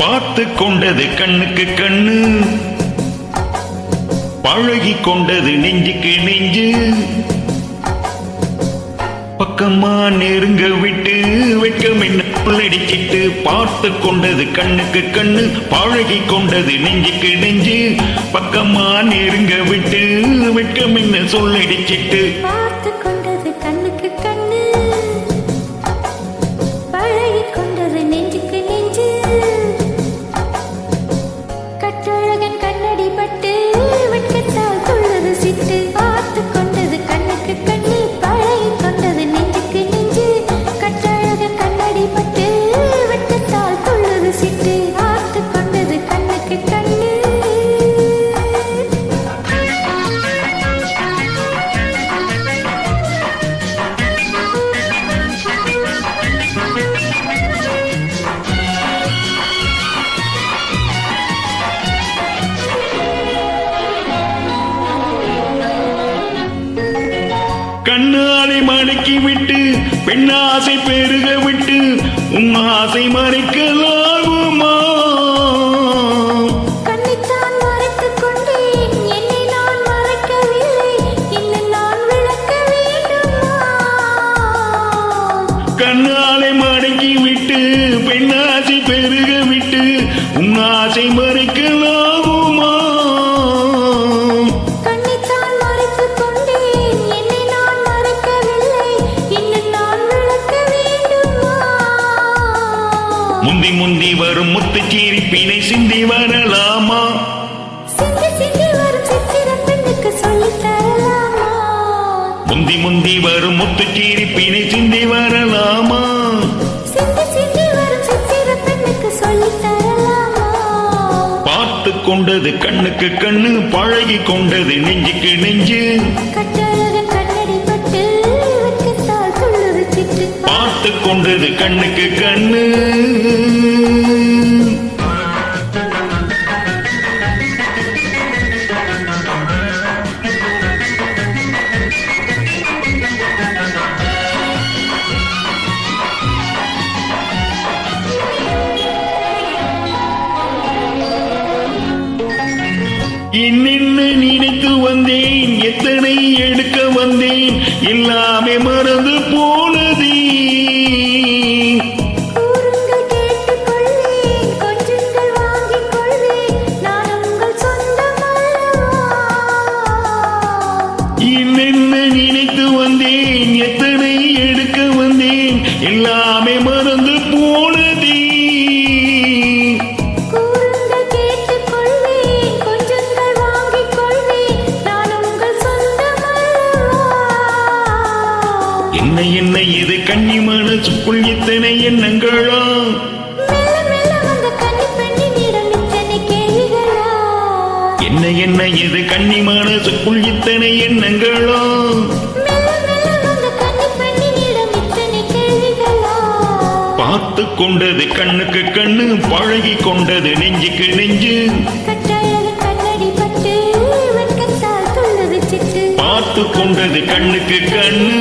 பார்த்து கொண்டது கண்ணுக்கு கண்ணு, பழகி கொண்டது நெஞ்சுக்கு நெஞ்சு, பக்கமா நெருங்க விட்டு வெட்கம் என்ன புல்லடிச்சிட்டு. பார்த்து கொண்டது கண்ணுக்கு கண்ணு, பழகி கொண்டது நெஞ்சுக்கு நெஞ்சு, பக்கமா நெருங்க விட்டு வெட்கம் என்ன சொல்லடிச்சிட்டு. பார்த்து கொண்டது கண்ணுக்கு கண்ணு, பழகி கொண்டது நெஞ்சுக்கு நெஞ்சு, கற்றழகன் கண்ணடி பட்டு வெட்கத்தால் துள்ளது சிட்டு. பார்த்து கொண்டது கண்ணுக்கு கண்ணு, பழகி கொண்டது நெஞ்சுக்கு நெஞ்சு, கற்றழகன் கண்ணடி பட்டு வெட்கத்தால் துள்ளது சிட்டு. பார்த்து கொண்டது கண்ணுக்கு கண்ணு. கண்ணாலை மடக்கி விட்டு பெண்ணாசை பெருக விட்டு உன் ஆசை மறைக்கலாகுமா? கண்ணைத்தான் மறைத்துக் கொண்டேன், என்னை நான் மறைக்கவில்லை, இன்னும் நான் விளக்க வேண்டுமா? கண்ணாலை மடக்கி விட்டு பெண்ணாசை பெருக விட்டு உன் ஆசை மறைக்கலாகுமா? கண்ணைத்தான் மறைத்துக் கொண்டேன், என்னை நான் மறைக்கவில்லை, இன்னும் நான் விளக்க வேண்டுமா? முந்தி முந்தி வரும் முத்துச்சீரி பிணை சிந்தி வரலாமா? சிந்தி சிந்தி வரும் சித்திரம் பெண்ணுக்கு சொல்லித் தரலாமா? முந்தி முந்தி வரும் முத்துச்சீரி பிணை சிந்தி வரலாமா? சிந்தி சிந்தி வரும் சித்திரம் பெண்ணுக்கு சொல்லித் தரலாமா? பார்த்து கொண்டது கண்ணுக்கு கண்ணு, பழகி கொண்டது நெஞ்சுக்கு நெஞ்சு, கற்றழகன் கண்ணடி பட்டு வெட்கத்தால் துள்ளது சிட்டு. பார்த்து கொண்டது கண்ணுக்கு கண்ணு. என்னென்ன நினைத்து வந்தேன், எத்தனை எடுக்க வந்தேன், எல்லாமே மறந்து போனதே. கூறுங்கள் கேட்டுக் கொள்வேன், கொஞ்சங்கள் வாங்கிக் கொள்வேன், நான் உங்கள் சொந்தம் அல்லவா? என்னென்ன நினைத்து வந்தேன், எத்தனை எடுக்க வந்தேன், எல்லாமே மறந்து போனதே. கூறுங்கள் கேட்டுக் கொள்வேன், கொஞ்சங்கள் வாங்கிக் கொள்வேன், நான் உங்கள் சொந்தம் அல்லவா? என்ன என்ன இது கன்னி மனசுக்குள் இத்தனை எண்ணங்களா? மெல்ல மெல்ல வந்த கன்னிப் பெண்ணினிடம் இத்தனை கேள்விகளா? என்ன என்ன இது கன்னி மனசுக்குள் இத்தனை எண்ணங்களா? மெல்ல மெல்ல வந்த கன்னிப் பெண்ணினிடம் இத்தனை கேள்விகளா? பார்த்து கொண்டது கண்ணுக்கு கண்ணு, பழகி கொண்டது நெஞ்சுக்கு நெஞ்சு, கற்றழகன் கண்ணடி பட்டு வெட்கத்தால் துள்ளது சிட்டு. பார்த்து கொண்டது கண்ணுக்கு கண்ணு.